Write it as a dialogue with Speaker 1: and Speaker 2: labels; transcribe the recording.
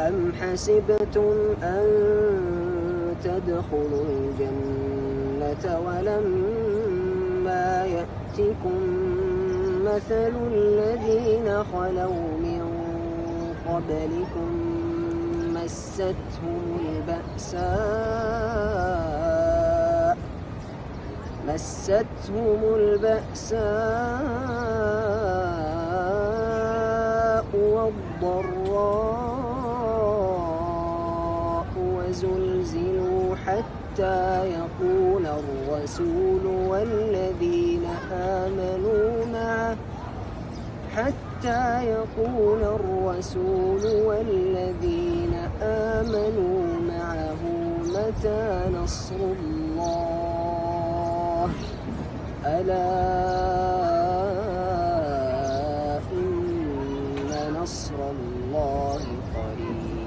Speaker 1: أم حسبتم أن تدخلوا الجنة ولما يأتكم مثل الذين خلوا من قبلكم مستهم البأساء والضراء وزلزلوا حتى يقول الرسول والذين آمنوا معه متى نصر الله ألا إن نصر الله قريب.